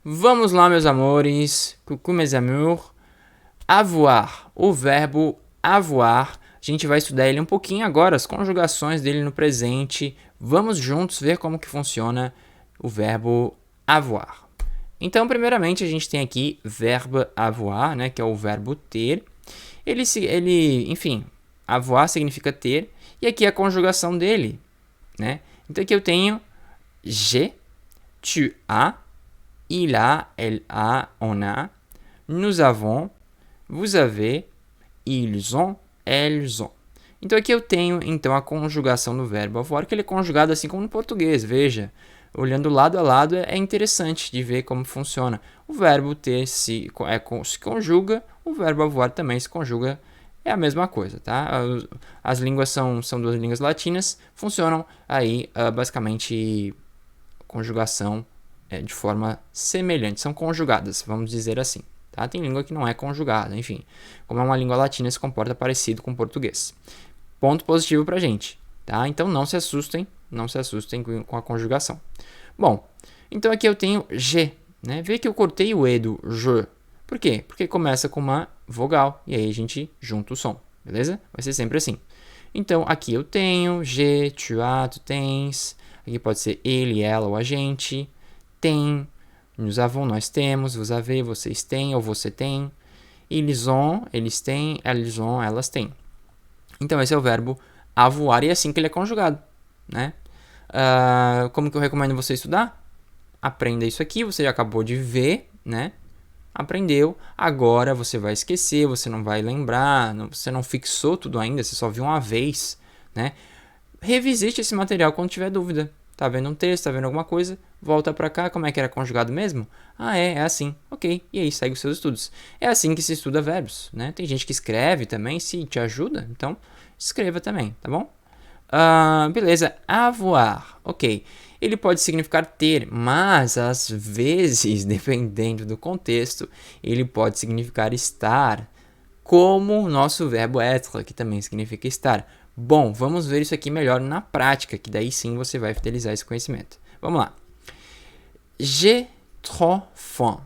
Vamos lá, meus amores. Coucou, mes amours. Avoir. O verbo avoir. A gente vai estudar ele um pouquinho agora, as conjugações dele no presente. Vamos juntos ver como que funciona o verbo avoir. Então, primeiramente, a gente tem aqui verbo avoir, né, que é o verbo ter. Enfim, avoir significa ter. E aqui a conjugação dele, né? Então, aqui eu tenho j'ai, tu as, il a, elle a, on a, nous avons, vous avez, ils ont, elles ont. Então aqui eu tenho então a conjugação do verbo avoir, que ele é conjugado assim como no português, veja. Olhando lado a lado é interessante de ver como funciona. O verbo ter se conjuga, o verbo avoir também se conjuga, é a mesma coisa, tá? As línguas são duas línguas latinas, funcionam aí basicamente conjugação de forma semelhante, são conjugadas, vamos dizer assim. Tá? Tem língua que não é conjugada, enfim. Como é uma língua latina, se comporta parecido com o português. Ponto positivo pra gente. Tá? Então não se assustem com a conjugação. Bom, então aqui eu tenho G. Né? Vê que eu cortei o E do je. Por quê? Porque começa com uma vogal e aí a gente junta o som. Beleza? Vai ser sempre assim. Então aqui eu tenho G, tu as, tu tens. Aqui pode ser ele, ela ou a gente. Tem, nous avons, nós temos, vous avez, vocês têm ou você tem. Ils ont, eles têm, elles ont, elas têm. Então esse é o verbo avoir e é assim que ele é conjugado, né? Como que eu recomendo você estudar? Aprenda isso aqui, você já acabou de ver, né? Aprendeu, agora você vai esquecer, você não vai lembrar, você não fixou tudo ainda, você só viu uma vez, né? Revisite esse material quando tiver dúvida. Tá vendo um texto, tá vendo alguma coisa, volta pra cá, como é que era conjugado mesmo? Ah, é assim, ok, e aí segue os seus estudos. É assim que se estuda verbos, né? Tem gente que escreve também, se te ajuda, então escreva também, tá bom? Beleza, avoir, ok. Ele pode significar ter, mas às vezes, dependendo do contexto, ele pode significar estar, como o nosso verbo être, que também significa estar. Bom, vamos ver isso aqui melhor na prática, que daí sim você vai fidelizar esse conhecimento. Vamos lá. J'ai trop faim.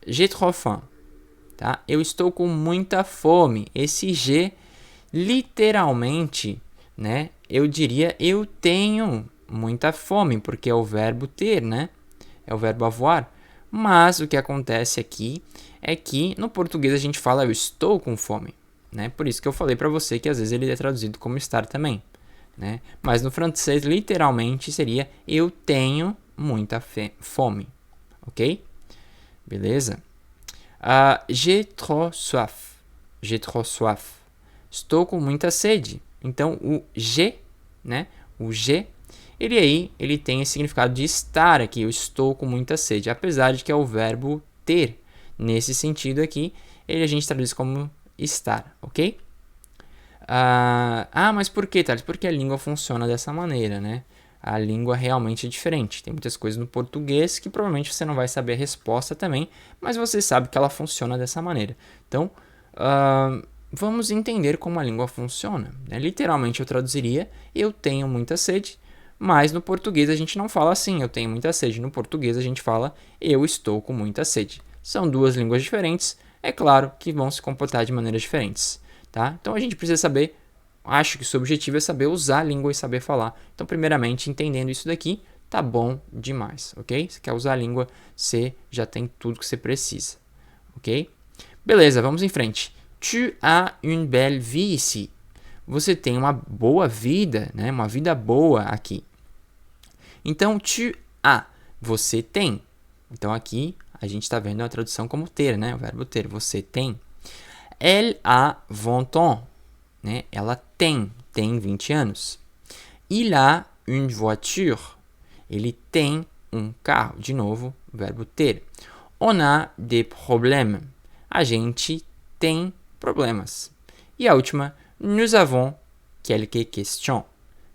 J'ai trop faim. Tá? Eu estou com muita fome. Esse G, literalmente, né? Eu diria eu tenho muita fome, porque é o verbo ter, né? É o verbo avoir. Mas o que acontece aqui é que no português a gente fala eu estou com fome. Né? Por isso que eu falei para você que às vezes ele é traduzido como estar também. Né? Mas no francês, literalmente, seria eu tenho muita fome. Ok? Beleza? J'ai trop soif. J'ai trop soif. Estou com muita sede. Então, o G, né? O G, ele tem esse significado de estar aqui. Eu estou com muita sede. Apesar de que é o verbo ter. Nesse sentido aqui, a gente traduz como estar, ok? Mas por que, Thales? Porque a língua funciona dessa maneira, né? A língua realmente é diferente. Tem muitas coisas no português que provavelmente você não vai saber a resposta também, mas você sabe que ela funciona dessa maneira. Então, vamos entender como a língua funciona. Né? Literalmente eu traduziria eu tenho muita sede, mas no português a gente não fala assim, eu tenho muita sede. No português a gente fala eu estou com muita sede. São duas línguas diferentes, é claro que vão se comportar de maneiras diferentes, tá? Então a gente precisa saber, acho que o seu objetivo é saber usar a língua e saber falar. Então, primeiramente, entendendo isso daqui, tá bom demais, ok? Você quer usar a língua, você já tem tudo que você precisa, ok? Beleza, vamos em frente. Tu as une belle vie ici. Você tem uma boa vida, né? Uma vida boa aqui. Então, tu as, você tem. Então, aqui a gente está vendo a tradução como ter, né? O verbo ter, você tem. Elle a 20 ans, né? Ela tem 20 anos. Il a une voiture. Ele tem um carro. De novo, o verbo ter. On a des problèmes. A gente tem problemas. E a última, nous avons quelques questions.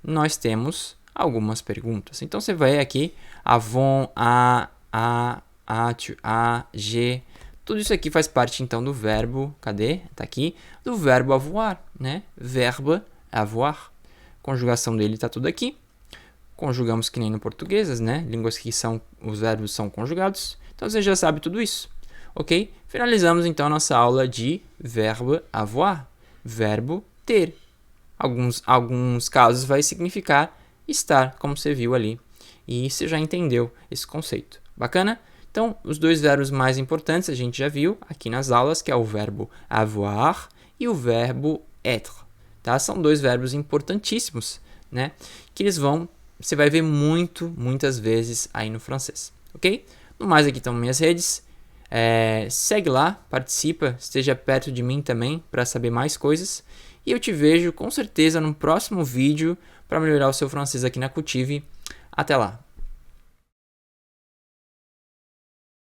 Nós temos algumas perguntas. Então, você vai aqui, avons, tu as, j'ai. Tudo isso aqui faz parte, então, do verbo, cadê? Tá aqui. Do verbo avoir, né? Verbo avoir. Conjugação dele tá tudo aqui. Conjugamos que nem no português, né? Línguas que os verbos são conjugados. Então você já sabe tudo isso, ok? Finalizamos então a nossa aula de verbo avoir, verbo ter. Alguns casos vai significar estar, como você viu ali. E você já entendeu esse conceito. Bacana? Então, os dois verbos mais importantes a gente já viu aqui nas aulas, que é o verbo avoir e o verbo être. Tá? São dois verbos importantíssimos, né? Que você vai ver muitas vezes aí no francês, ok? No mais, aqui estão minhas redes. Segue lá, participa, esteja perto de mim também para saber mais coisas. E eu te vejo com certeza no próximo vídeo para melhorar o seu francês aqui na Cultive. Até lá!